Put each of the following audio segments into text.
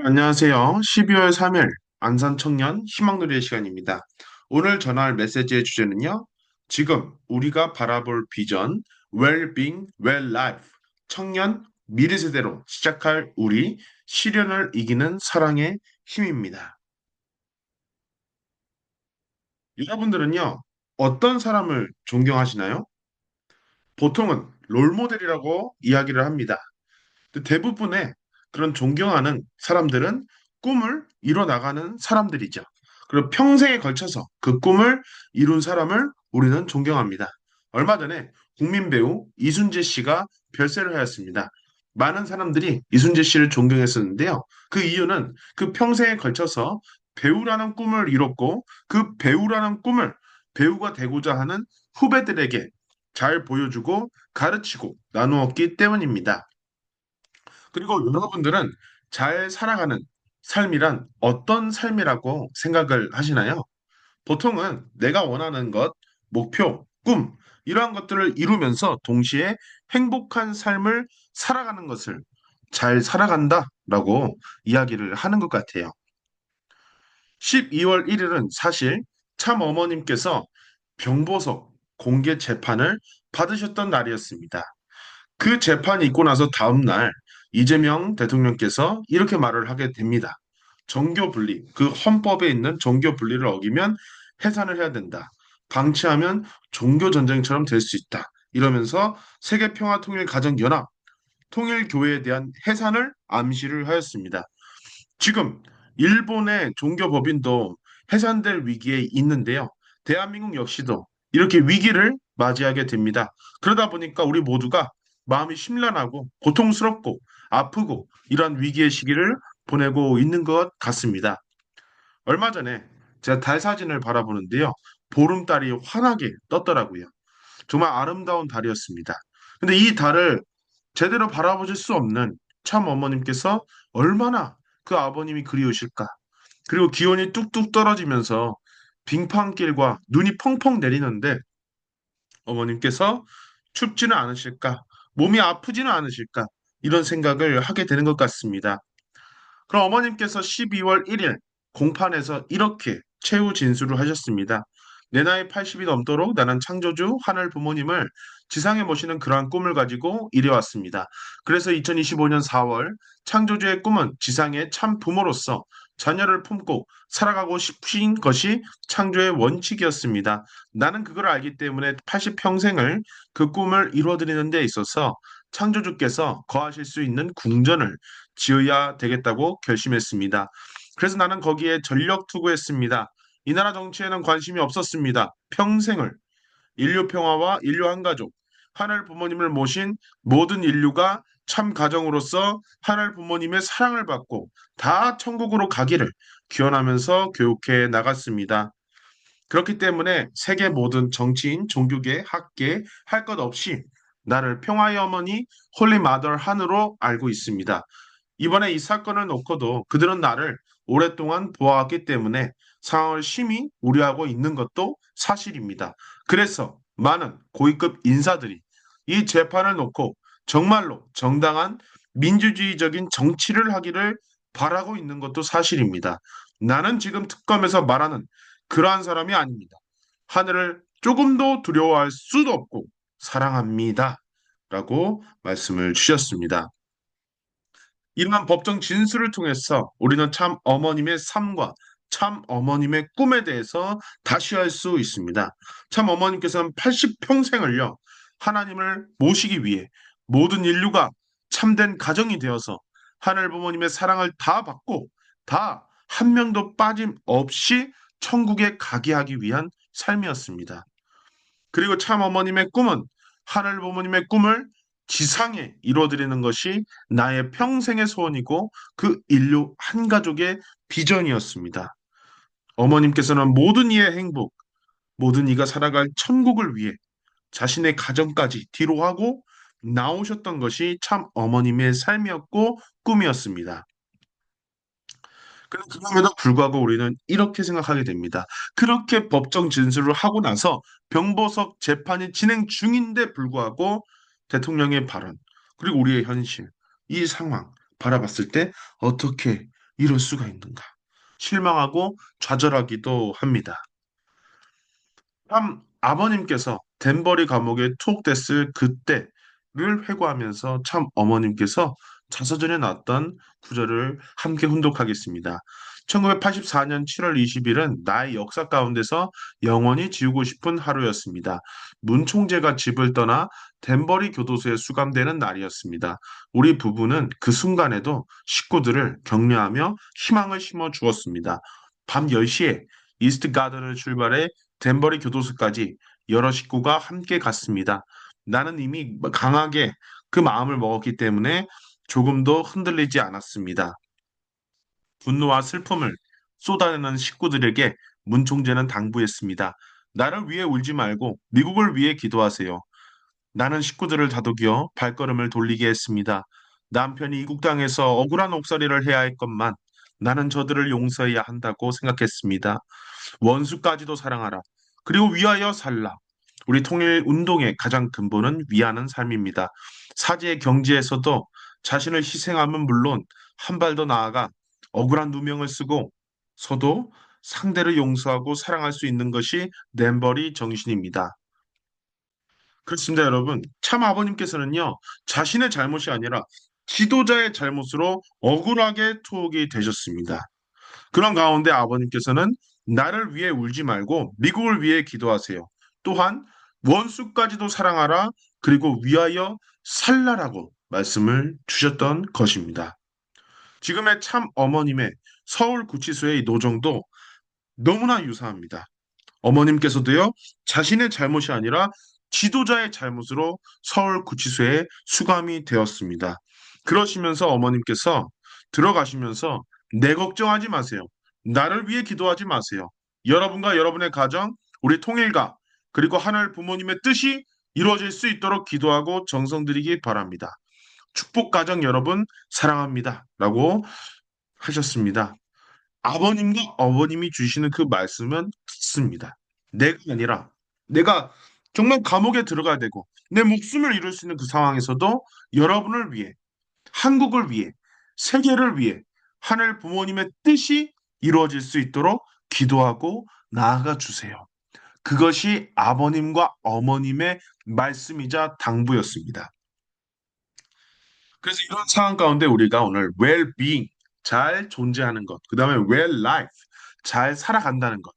안녕하세요. 12월 3일 안산 청년 희망누리의 시간입니다. 오늘 전할 메시지의 주제는요. 지금 우리가 바라볼 비전, Well-being, Well-life, 청년 미래 세대로 시작할 우리 시련을 이기는 사랑의 힘입니다. 여러분들은요, 어떤 사람을 존경하시나요? 보통은 롤모델이라고 이야기를 합니다. 대부분의 그런 존경하는 사람들은 꿈을 이뤄 나가는 사람들이죠. 그리고 평생에 걸쳐서 그 꿈을 이룬 사람을 우리는 존경합니다. 얼마 전에 국민 배우 이순재 씨가 별세를 하였습니다. 많은 사람들이 이순재 씨를 존경했었는데요. 그 이유는 그 평생에 걸쳐서 배우라는 꿈을 이뤘고 그 배우라는 꿈을 배우가 되고자 하는 후배들에게 잘 보여주고 가르치고 나누었기 때문입니다. 그리고 여러분들은 잘 살아가는 삶이란 어떤 삶이라고 생각을 하시나요? 보통은 내가 원하는 것, 목표, 꿈, 이러한 것들을 이루면서 동시에 행복한 삶을 살아가는 것을 잘 살아간다라고 이야기를 하는 것 같아요. 12월 1일은 사실 참 어머님께서 병보석 공개 재판을 받으셨던 날이었습니다. 그 재판이 있고 나서 다음 날 이재명 대통령께서 이렇게 말을 하게 됩니다. 정교 분리, 그 헌법에 있는 정교 분리를 어기면 해산을 해야 된다. 방치하면 종교 전쟁처럼 될 수 있다. 이러면서 세계평화통일가정연합, 통일교회에 대한 해산을 암시를 하였습니다. 지금 일본의 종교법인도 해산될 위기에 있는데요. 대한민국 역시도 이렇게 위기를 맞이하게 됩니다. 그러다 보니까 우리 모두가 마음이 심란하고 고통스럽고 아프고 이런 위기의 시기를 보내고 있는 것 같습니다. 얼마 전에 제가 달 사진을 바라보는데요. 보름달이 환하게 떴더라고요. 정말 아름다운 달이었습니다. 근데 이 달을 제대로 바라보실 수 없는 참 어머님께서 얼마나 그 아버님이 그리우실까. 그리고 기온이 뚝뚝 떨어지면서 빙판길과 눈이 펑펑 내리는데 어머님께서 춥지는 않으실까, 몸이 아프지는 않으실까, 이런 생각을 하게 되는 것 같습니다. 그럼 어머님께서 12월 1일 공판에서 이렇게 최후 진술을 하셨습니다. 내 나이 80이 넘도록 나는 창조주 하늘 부모님을 지상에 모시는 그러한 꿈을 가지고 이래왔습니다. 그래서 2025년 4월 창조주의 꿈은 지상의 참 부모로서 자녀를 품고 살아가고 싶으신 것이 창조의 원칙이었습니다. 나는 그걸 알기 때문에 80평생을 그 꿈을 이루어드리는 데 있어서 창조주께서 거하실 수 있는 궁전을 지어야 되겠다고 결심했습니다. 그래서 나는 거기에 전력 투구했습니다. 이 나라 정치에는 관심이 없었습니다. 평생을 인류 평화와 인류 한가족, 하늘 부모님을 모신 모든 인류가 참 가정으로서 하늘 부모님의 사랑을 받고 다 천국으로 가기를 기원하면서 교육해 나갔습니다. 그렇기 때문에 세계 모든 정치인, 종교계, 학계 할 것 없이 나를 평화의 어머니 홀리 마더 한으로 알고 있습니다. 이번에 이 사건을 놓고도 그들은 나를 오랫동안 보아왔기 때문에 상황을 심히 우려하고 있는 것도 사실입니다. 그래서 많은 고위급 인사들이 이 재판을 놓고 정말로 정당한 민주주의적인 정치를 하기를 바라고 있는 것도 사실입니다. 나는 지금 특검에서 말하는 그러한 사람이 아닙니다. 하늘을 조금도 두려워할 수도 없고 사랑합니다. 라고 말씀을 주셨습니다. 이러한 법정 진술을 통해서 우리는 참 어머님의 삶과 참 어머님의 꿈에 대해서 다시 알 수 있습니다. 참 어머님께서는 80평생을요, 하나님을 모시기 위해 모든 인류가 참된 가정이 되어서 하늘 부모님의 사랑을 다 받고 다 한 명도 빠짐없이 천국에 가게 하기 위한 삶이었습니다. 그리고 참 어머님의 꿈은 하늘 부모님의 꿈을 지상에 이루어드리는 것이 나의 평생의 소원이고 그 인류 한 가족의 비전이었습니다. 어머님께서는 모든 이의 행복, 모든 이가 살아갈 천국을 위해 자신의 가정까지 뒤로 하고 나오셨던 것이 참 어머님의 삶이었고 꿈이었습니다. 그럼에도 불구하고 우리는 이렇게 생각하게 됩니다. 그렇게 법정 진술을 하고 나서 병보석 재판이 진행 중인데 불구하고 대통령의 발언, 그리고 우리의 현실, 이 상황 바라봤을 때 어떻게 이럴 수가 있는가? 실망하고 좌절하기도 합니다. 참 아버님께서 덴버리 감옥에 투옥됐을 그때를 회고하면서 참 어머님께서 자서전에 나왔던 구절을 함께 훈독하겠습니다. 1984년 7월 20일은 나의 역사 가운데서 영원히 지우고 싶은 하루였습니다. 문 총재가 집을 떠나 덴버리 교도소에 수감되는 날이었습니다. 우리 부부는 그 순간에도 식구들을 격려하며 희망을 심어 주었습니다. 밤 10시에 이스트 가든을 출발해 덴버리 교도소까지 여러 식구가 함께 갔습니다. 나는 이미 강하게 그 마음을 먹었기 때문에 조금도 흔들리지 않았습니다. 분노와 슬픔을 쏟아내는 식구들에게 문 총재는 당부했습니다. 나를 위해 울지 말고 미국을 위해 기도하세요. 나는 식구들을 다독여 발걸음을 돌리게 했습니다. 남편이 이국 땅에서 억울한 옥살이를 해야 했건만 나는 저들을 용서해야 한다고 생각했습니다. 원수까지도 사랑하라. 그리고 위하여 살라. 우리 통일 운동의 가장 근본은 위하는 삶입니다. 사제의 경지에서도 자신을 희생함은 물론 한 발 더 나아가 억울한 누명을 쓰고 서도 상대를 용서하고 사랑할 수 있는 것이 nem버리 정신입니다. 그렇습니다, 여러분. 참 아버님께서는요, 자신의 잘못이 아니라 지도자의 잘못으로 억울하게 투옥이 되셨습니다. 그런 가운데 아버님께서는 나를 위해 울지 말고 미국을 위해 기도하세요. 또한 원수까지도 사랑하라. 그리고 위하여 살라라고 말씀을 주셨던 것입니다. 지금의 참 어머님의 서울 구치소의 노정도 너무나 유사합니다. 어머님께서도요, 자신의 잘못이 아니라 지도자의 잘못으로 서울 구치소에 수감이 되었습니다. 그러시면서 어머님께서 들어가시면서 내 걱정하지 마세요. 나를 위해 기도하지 마세요. 여러분과 여러분의 가정, 우리 통일가, 그리고 하늘 부모님의 뜻이 이루어질 수 있도록 기도하고 정성 들이기 바랍니다. 축복 가정 여러분 사랑합니다. 라고 하셨습니다. 아버님과 어머님이 주시는 그 말씀은 같습니다. 내가 아니라 내가 정말 감옥에 들어가야 되고 내 목숨을 잃을 수 있는 그 상황에서도 여러분을 위해, 한국을 위해, 세계를 위해 하늘 부모님의 뜻이 이루어질 수 있도록 기도하고 나아가 주세요. 그것이 아버님과 어머님의 말씀이자 당부였습니다. 그래서 이런 상황 가운데 우리가 오늘 well-being, 잘 존재하는 것, 그 다음에 well-life, 잘 살아간다는 것,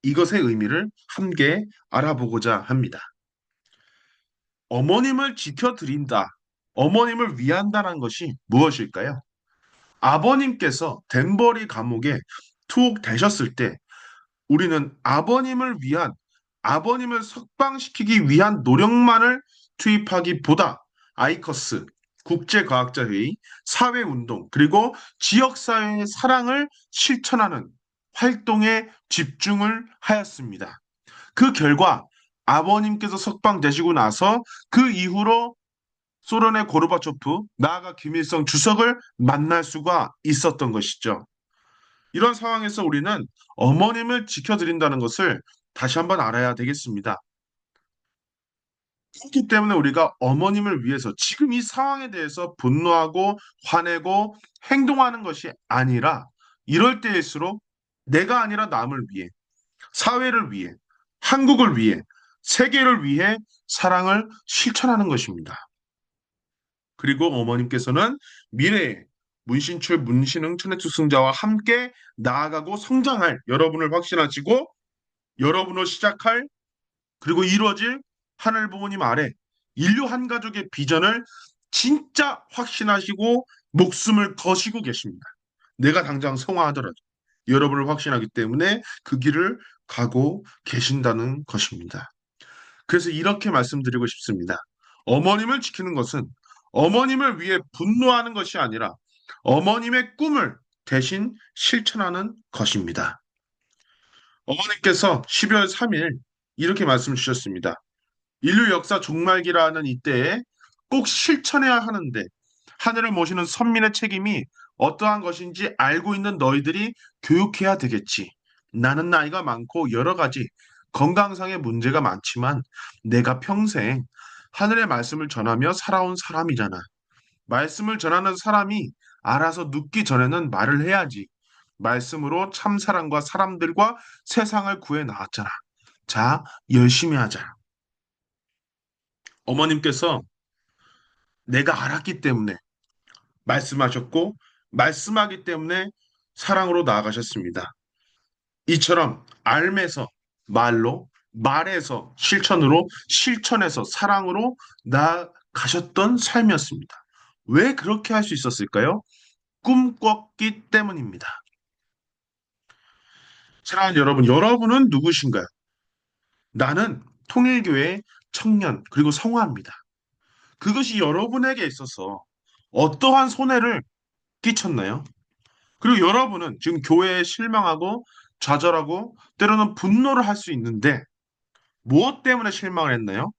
이것의 의미를 함께 알아보고자 합니다. 어머님을 지켜드린다, 어머님을 위한다는 것이 무엇일까요? 아버님께서 덴버리 감옥에 투옥되셨을 때 우리는 아버님을 위한, 아버님을 석방시키기 위한 노력만을 투입하기보다 아이커스, 국제과학자회의, 사회운동, 그리고 지역사회의 사랑을 실천하는 활동에 집중을 하였습니다. 그 결과 아버님께서 석방되시고 나서 그 이후로 소련의 고르바초프, 나아가 김일성 주석을 만날 수가 있었던 것이죠. 이런 상황에서 우리는 어머님을 지켜드린다는 것을 다시 한번 알아야 되겠습니다. 그렇기 때문에 우리가 어머님을 위해서 지금 이 상황에 대해서 분노하고 화내고 행동하는 것이 아니라 이럴 때일수록 내가 아니라 남을 위해, 사회를 위해, 한국을 위해, 세계를 위해 사랑을 실천하는 것입니다. 그리고 어머님께서는 미래에 문신출 문신흥 천혜투승자와 함께 나아가고 성장할 여러분을 확신하시고 여러분으로 시작할 그리고 이루어질 하늘 부모님 아래 인류 한 가족의 비전을 진짜 확신하시고 목숨을 거시고 계십니다. 내가 당장 성화하더라도 여러분을 확신하기 때문에 그 길을 가고 계신다는 것입니다. 그래서 이렇게 말씀드리고 싶습니다. 어머님을 지키는 것은 어머님을 위해 분노하는 것이 아니라 어머님의 꿈을 대신 실천하는 것입니다. 어머니께서 12월 3일 이렇게 말씀 주셨습니다. 인류 역사 종말기라는 이때에 꼭 실천해야 하는데 하늘을 모시는 선민의 책임이 어떠한 것인지 알고 있는 너희들이 교육해야 되겠지. 나는 나이가 많고 여러 가지 건강상의 문제가 많지만 내가 평생 하늘의 말씀을 전하며 살아온 사람이잖아. 말씀을 전하는 사람이 알아서 눕기 전에는 말을 해야지. 말씀으로 참 사랑과 사람들과 세상을 구해 나왔잖아. 자, 열심히 하자. 어머님께서 내가 알았기 때문에 말씀하셨고, 말씀하기 때문에 사랑으로 나아가셨습니다. 이처럼 알매서 말로, 말에서 실천으로, 실천에서 사랑으로 나아가셨던 삶이었습니다. 왜 그렇게 할 수 있었을까요? 꿈꿨기 때문입니다. 사랑하는 여러분, 여러분은 누구신가요? 나는 통일교회 청년, 그리고 성화입니다. 그것이 여러분에게 있어서 어떠한 손해를 끼쳤나요? 그리고 여러분은 지금 교회에 실망하고 좌절하고 때로는 분노를 할 수 있는데 무엇 때문에 실망을 했나요?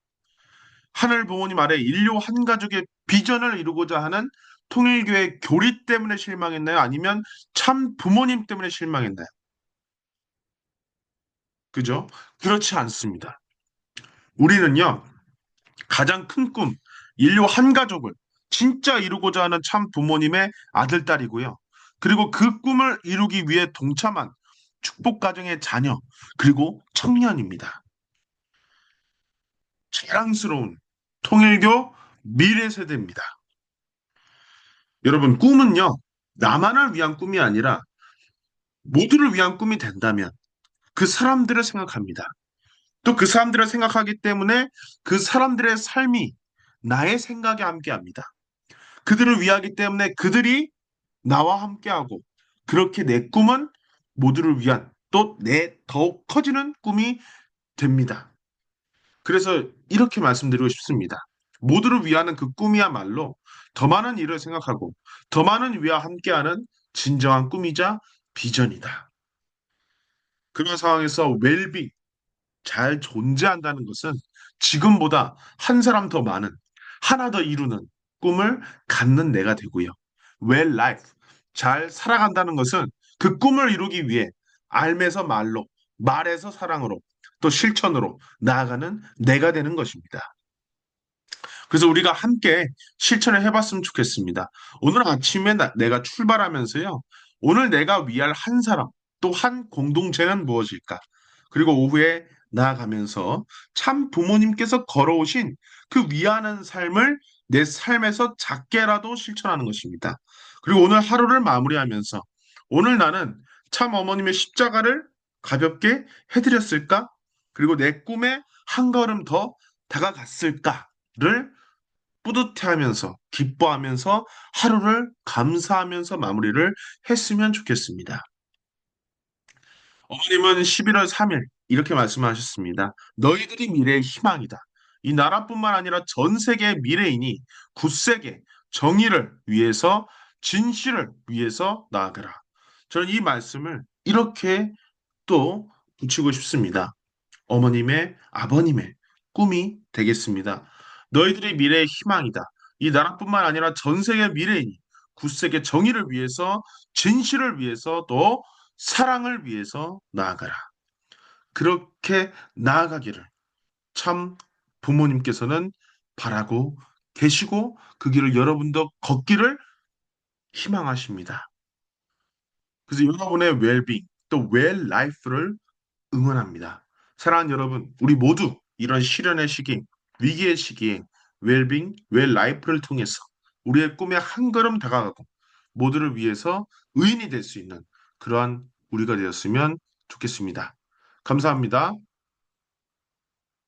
하늘 부모님 아래 인류 한 가족의 비전을 이루고자 하는 통일교회 교리 때문에 실망했나요? 아니면 참 부모님 때문에 실망했나요? 그죠? 그렇지 않습니다. 우리는요, 가장 큰 꿈, 인류 한 가족을 진짜 이루고자 하는 참 부모님의 아들, 딸이고요. 그리고 그 꿈을 이루기 위해 동참한 축복 가정의 자녀, 그리고 청년입니다. 자랑스러운 통일교 미래 세대입니다. 여러분, 꿈은요, 나만을 위한 꿈이 아니라 모두를 위한 꿈이 된다면 그 사람들을 생각합니다. 또 그 사람들을 생각하기 때문에 그 사람들의 삶이 나의 생각에 함께 합니다. 그들을 위하기 때문에 그들이 나와 함께하고 그렇게 내 꿈은 모두를 위한 또 내 더욱 커지는 꿈이 됩니다. 그래서 이렇게 말씀드리고 싶습니다. 모두를 위하는 그 꿈이야말로 더 많은 일을 생각하고 더 많은 이와 함께하는 진정한 꿈이자 비전이다. 그런 상황에서 웰빙, 잘 존재한다는 것은 지금보다 한 사람 더 많은, 하나 더 이루는 꿈을 갖는 내가 되고요. well life, 잘 살아간다는 것은 그 꿈을 이루기 위해 알면서 말로, 말에서 사랑으로, 또 실천으로 나아가는 내가 되는 것입니다. 그래서 우리가 함께 실천을 해봤으면 좋겠습니다. 오늘 아침에 내가 출발하면서요. 오늘 내가 위할 한 사람, 또 한 공동체는 무엇일까? 그리고 오후에 나아가면서 참 부모님께서 걸어오신 그 위하는 삶을 내 삶에서 작게라도 실천하는 것입니다. 그리고 오늘 하루를 마무리하면서 오늘 나는 참 어머님의 십자가를 가볍게 해드렸을까? 그리고 내 꿈에 한 걸음 더 다가갔을까를 뿌듯해하면서 기뻐하면서 하루를 감사하면서 마무리를 했으면 좋겠습니다. 어머님은 11월 3일 이렇게 말씀하셨습니다. 너희들이 미래의 희망이다. 이 나라뿐만 아니라 전 세계의 미래인이 굳세게 정의를 위해서 진실을 위해서 나아가라. 저는 이 말씀을 이렇게 또 붙이고 싶습니다. 어머님의 아버님의 꿈이 되겠습니다. 너희들의 미래의 희망이다. 이 나라뿐만 아니라 전 세계 미래인이 굳세게 정의를 위해서 진실을 위해서 또 사랑을 위해서 나아가라. 그렇게 나아가기를 참 부모님께서는 바라고 계시고 그 길을 여러분도 걷기를 희망하십니다. 그래서 여러분의 웰빙 또 웰 라이프를 응원합니다. 사랑하는 여러분, 우리 모두 이런 시련의 시기, 위기의 시기에 웰빙, 웰 라이프를 통해서 우리의 꿈에 한 걸음 다가가고 모두를 위해서 의인이 될 수 있는 그러한 우리가 되었으면 좋겠습니다. 감사합니다.